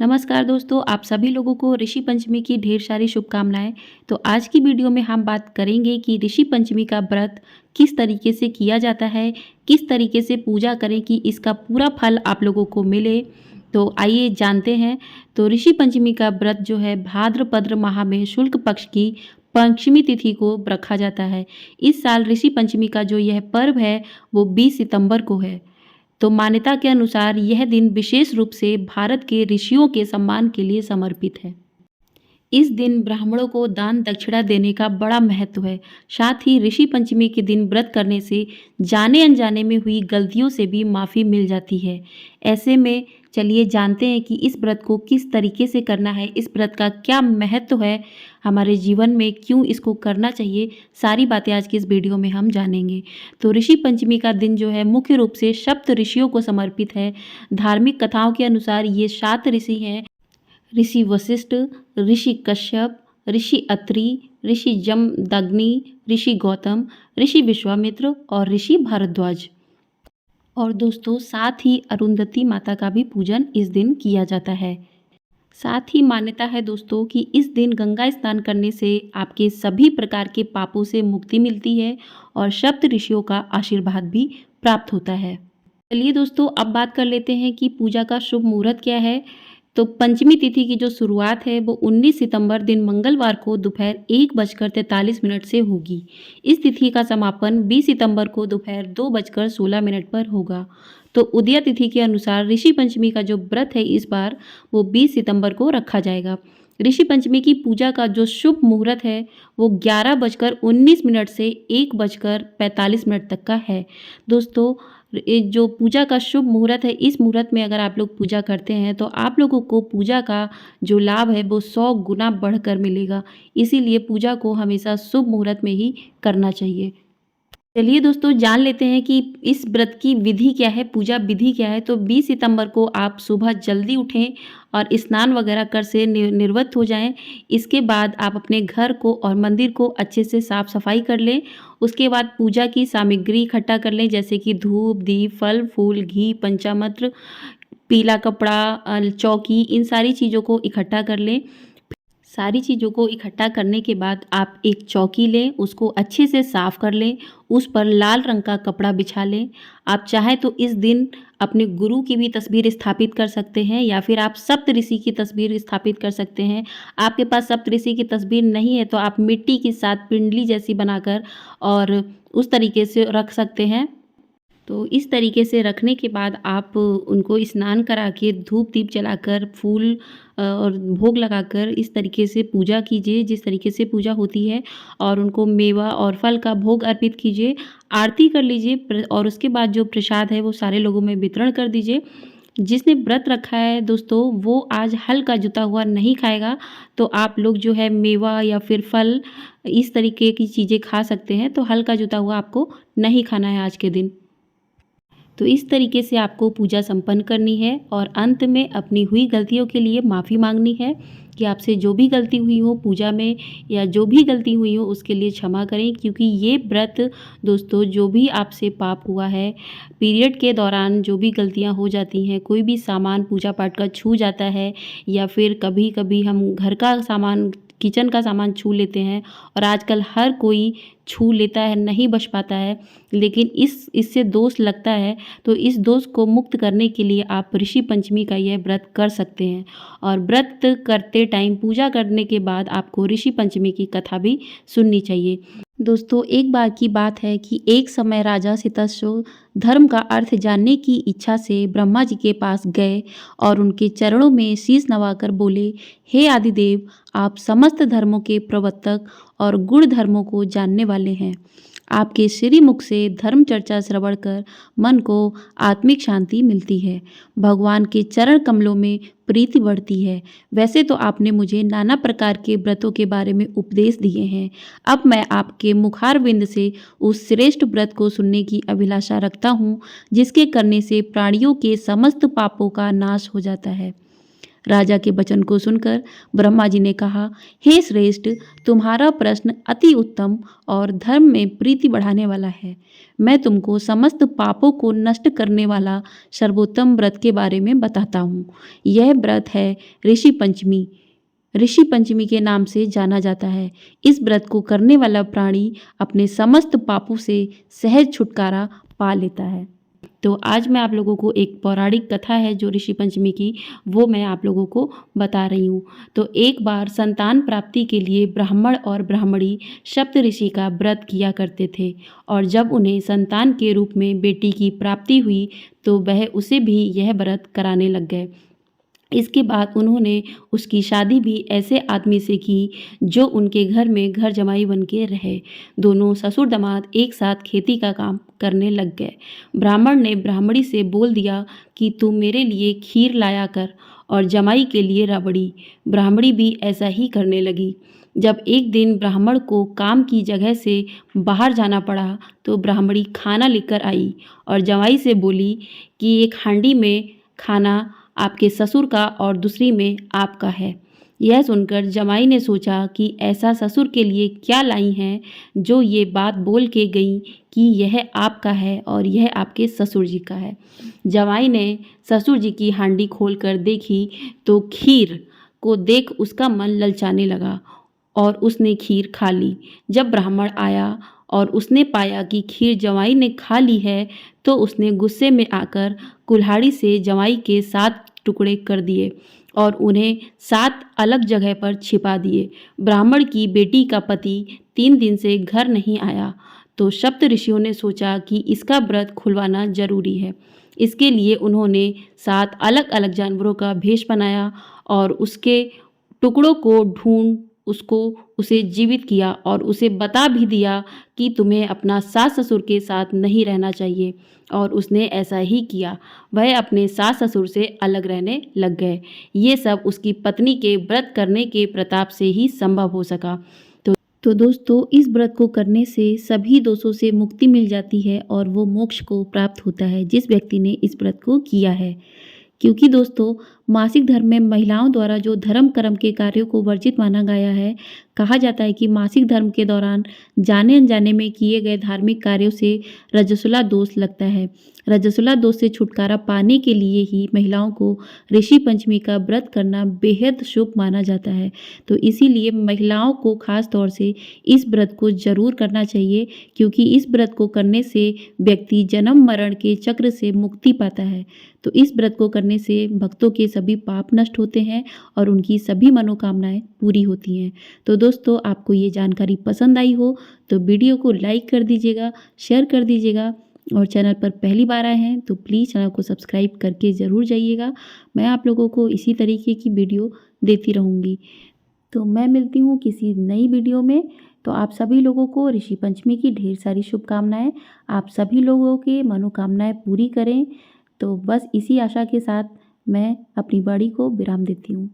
नमस्कार दोस्तों, आप सभी लोगों को ऋषि पंचमी की ढेर सारी शुभकामनाएं। तो आज की वीडियो में हम बात करेंगे कि ऋषि पंचमी का व्रत किस तरीके से किया जाता है, किस तरीके से पूजा करें कि इसका पूरा फल आप लोगों को मिले। तो आइए जानते हैं। तो ऋषि पंचमी का व्रत जो है भाद्रपद माह में शुक्ल पक्ष की पंचमी तिथि को रखा जाता है। इस साल ऋषि पंचमी का जो यह पर्व है वो 20 सितंबर को है। तो मान्यता के अनुसार यह दिन विशेष रूप से भारत के ऋषियों के सम्मान के लिए समर्पित है। इस दिन ब्राह्मणों को दान दक्षिणा देने का बड़ा महत्व है। साथ ही ऋषि पंचमी के दिन व्रत करने से जाने अनजाने में हुई गलतियों से भी माफ़ी मिल जाती है। ऐसे में चलिए जानते हैं कि इस व्रत को किस तरीके से करना है, इस व्रत का क्या महत्व है हमारे जीवन में, क्यों इसको करना चाहिए। सारी बातें आज की इस वीडियो में हम जानेंगे। तो ऋषि पंचमी का दिन जो है मुख्य रूप से सप्त ऋषियों को समर्पित है। धार्मिक कथाओं के अनुसार ये 7 ऋषि हैं: ऋषि वशिष्ठ, ऋषि कश्यप, ऋषि अत्रि, ऋषि जमदग्नि, ऋषि गौतम, ऋषि विश्वामित्र और ऋषि भारद्वाज। और दोस्तों साथ ही अरुंधति माता का भी पूजन इस दिन किया जाता है। साथ ही मान्यता है दोस्तों कि इस दिन गंगा स्नान करने से आपके सभी प्रकार के पापों से मुक्ति मिलती है और सप्त ऋषियों का आशीर्वाद भी प्राप्त होता है। चलिए दोस्तों अब बात कर लेते हैं कि पूजा का शुभ मुहूर्त क्या है। तो पंचमी तिथि की जो शुरुआत है वो 19 सितंबर दिन मंगलवार को दोपहर 1:43 से होगी। इस तिथि का समापन 20 सितंबर को दोपहर 2:16 पर होगा। तो उदया तिथि के अनुसार ऋषि पंचमी का जो व्रत है इस बार वो 20 सितंबर को रखा जाएगा। ऋषि पंचमी की पूजा का जो शुभ मुहूर्त है वो 11:19 से 1:45 तक का है। दोस्तों ये जो पूजा का शुभ मुहूर्त है, इस मुहूर्त में अगर आप लोग पूजा करते हैं तो आप लोगों को पूजा का जो लाभ है वो 100 गुना बढ़कर मिलेगा। इसीलिए पूजा को हमेशा शुभ मुहूर्त में ही करना चाहिए। चलिए दोस्तों जान लेते हैं कि इस व्रत की विधि क्या है, पूजा विधि क्या है। तो 20 सितंबर को आप सुबह जल्दी उठें और स्नान वगैरह कर से निवृत्त हो जाएं। इसके बाद आप अपने घर को और मंदिर को अच्छे से साफ सफाई कर लें। उसके बाद पूजा की सामग्री इकट्ठा कर लें, जैसे कि धूप, दीप, फल फूल, घी, पंचामृत, पीला कपड़ा, चौकी, इन सारी चीज़ों को इकट्ठा कर लें। सारी चीज़ों को इकट्ठा करने के बाद आप एक चौकी लें, उसको अच्छे से साफ़ कर लें, उस पर लाल रंग का कपड़ा बिछा लें। आप चाहें तो इस दिन अपने गुरु की भी तस्वीर स्थापित कर सकते हैं या फिर आप सप्तऋषि की तस्वीर स्थापित कर सकते हैं। आपके पास सप्तऋषि की तस्वीर नहीं है तो आप मिट्टी के साथ पिंडली जैसी बनाकर और उस तरीके से रख सकते हैं। तो इस तरीके से रखने के बाद आप उनको स्नान करा के धूप दीप जलाकर फूल और भोग लगाकर इस तरीके से पूजा कीजिए जिस तरीके से पूजा होती है, और उनको मेवा और फल का भोग अर्पित कीजिए, आरती कर लीजिए और उसके बाद जो प्रसाद है वो सारे लोगों में वितरण कर दीजिए। जिसने व्रत रखा है दोस्तों वो आज हल का जुता हुआ नहीं खाएगा। तो आप लोग जो है मेवा या फिर फल इस तरीके की चीज़ें खा सकते हैं। तो हल का जुता हुआ आपको नहीं खाना है आज के दिन। तो इस तरीके से आपको पूजा संपन्न करनी है और अंत में अपनी हुई गलतियों के लिए माफ़ी मांगनी है कि आपसे जो भी गलती हुई हो पूजा में या जो भी गलती हुई हो उसके लिए क्षमा करें। क्योंकि ये व्रत दोस्तों जो भी आपसे पाप हुआ है, पीरियड के दौरान जो भी गलतियां हो जाती हैं, कोई भी सामान पूजा पाठ का छू जाता है या फिर कभी कभी हम घर का सामान, किचन का सामान छू लेते हैं, और आजकल हर कोई छू लेता है, नहीं बच पाता है, लेकिन इससे दोष लगता है। तो इस दोष को मुक्त करने के लिए आप ऋषि पंचमी का यह व्रत कर सकते हैं। और व्रत करते टाइम पूजा करने के बाद आपको ऋषि पंचमी की कथा भी सुननी चाहिए। दोस्तों एक बार की बात है कि एक समय राजा सितस्व धर्म का अर्थ जानने की इच्छा से ब्रह्मा जी के पास गए और उनके चरणों में शीश नवाकर बोले, हे आदिदेव, आप समस्त धर्मों के प्रवर्तक और गुण धर्मों को जानने वाले हैं। आपके श्रीमुख से धर्म चर्चा श्रवण कर मन को आत्मिक शांति मिलती है, भगवान के चरण कमलों में प्रीति बढ़ती है। वैसे तो आपने मुझे नाना प्रकार के व्रतों के बारे में उपदेश दिए हैं। अब मैं आपके मुखारविंद से उस श्रेष्ठ व्रत को सुनने की अभिलाषा रखता हूँ जिसके करने से प्राणियों के समस्त पापों का नाश हो जाता है। राजा के वचन को सुनकर ब्रह्मा जी ने कहा, हे श्रेष्ठ, तुम्हारा प्रश्न अति उत्तम और धर्म में प्रीति बढ़ाने वाला है। मैं तुमको समस्त पापों को नष्ट करने वाला सर्वोत्तम व्रत के बारे में बताता हूँ। यह व्रत है ऋषि पंचमी। ऋषि पंचमी के नाम से जाना जाता है। इस व्रत को करने वाला प्राणी अपने समस्त पापों से सहज छुटकारा पा लेता है। तो आज मैं आप लोगों को एक पौराणिक कथा है जो ऋषि पंचमी की, वो मैं आप लोगों को बता रही हूँ। तो एक बार संतान प्राप्ति के लिए ब्राह्मण और ब्राह्मणी सप्त ऋषि का व्रत किया करते थे, और जब उन्हें संतान के रूप में बेटी की प्राप्ति हुई तो वह उसे भी यह व्रत कराने लग गए। इसके बाद उन्होंने उसकी शादी भी ऐसे आदमी से की जो उनके घर में घर जमाई बन के रहे। दोनों ससुर दामाद एक साथ खेती का काम करने लग गए। ब्राह्मण ने ब्राह्मणी से बोल दिया कि तू मेरे लिए खीर लाया कर और जमाई के लिए रबड़ी। ब्राह्मणी भी ऐसा ही करने लगी। जब एक दिन ब्राह्मण को काम की जगह से बाहर जाना पड़ा तो ब्राह्मणी खाना लेकर आई और जमाई से बोली कि एक हांडी में खाना आपके ससुर का और दूसरी में आपका है। यह सुनकर जमाई ने सोचा कि ऐसा ससुर के लिए क्या लाई हैं जो ये बात बोल के गई कि यह आपका है और यह आपके ससुर जी का है। जमाई ने ससुर जी की हांडी खोलकर देखी तो खीर को देख उसका मन ललचाने लगा और उसने खीर खा ली। जब ब्राह्मण आया और उसने पाया कि खीर जमाई ने खा ली है तो उसने गुस्से में आकर कुल्हाड़ी से जमाई के 7 टुकड़े कर दिए और उन्हें 7 अलग जगह पर छिपा दिए। ब्राह्मण की बेटी का पति 3 दिन से घर नहीं आया तो सप्त ऋषियों ने सोचा कि इसका व्रत खुलवाना जरूरी है। इसके लिए उन्होंने 7 अलग अलग जानवरों का भेष बनाया और उसके टुकड़ों को ढूंढ उसे जीवित किया और उसे बता भी दिया कि तुम्हें अपना सास ससुर के साथ नहीं रहना चाहिए, और उसने ऐसा ही किया। वह अपने सास ससुर से अलग रहने लग गए। ये सब उसकी पत्नी के व्रत करने के प्रताप से ही संभव हो सका। तो दोस्तों, इस व्रत को करने से सभी दोषों से मुक्ति मिल जाती है और वो मोक्ष को प्राप्त होता है जिस व्यक्ति ने इस व्रत को किया है। क्योंकि दोस्तों, मासिक धर्म में महिलाओं द्वारा जो धर्म कर्म के कार्यों को वर्जित माना गया है, कहा जाता है कि मासिक धर्म के दौरान जाने अनजाने में किए गए धार्मिक कार्यों से रजस्वला दोष लगता है। रजस्वला दोष से छुटकारा पाने के लिए ही महिलाओं को ऋषि पंचमी का व्रत करना बेहद शुभ माना जाता है। तो इसीलिए महिलाओं को खास तौर से इस व्रत को जरूर करना चाहिए, क्योंकि इस व्रत को करने से व्यक्ति जन्म मरण के चक्र से मुक्ति पाता है। तो इस व्रत को करने से भक्तों के सभी पाप नष्ट होते हैं और उनकी सभी मनोकामनाएं पूरी होती हैं। तो दोस्तों, आपको ये जानकारी पसंद आई हो तो वीडियो को लाइक कर दीजिएगा, शेयर कर दीजिएगा, और चैनल पर पहली बार आए हैं तो प्लीज़ चैनल को सब्सक्राइब करके ज़रूर जाइएगा। मैं आप लोगों को इसी तरीके की वीडियो देती रहूँगी। तो मैं मिलती हूँ किसी नई वीडियो में। तो आप सभी लोगों को ऋषि पंचमी की ढेर सारी शुभकामनाएं। आप सभी लोगों के मनोकामनाएं पूरी करें। तो बस इसी आशा के साथ मैं अपनी वाणी को विराम देती हूँ।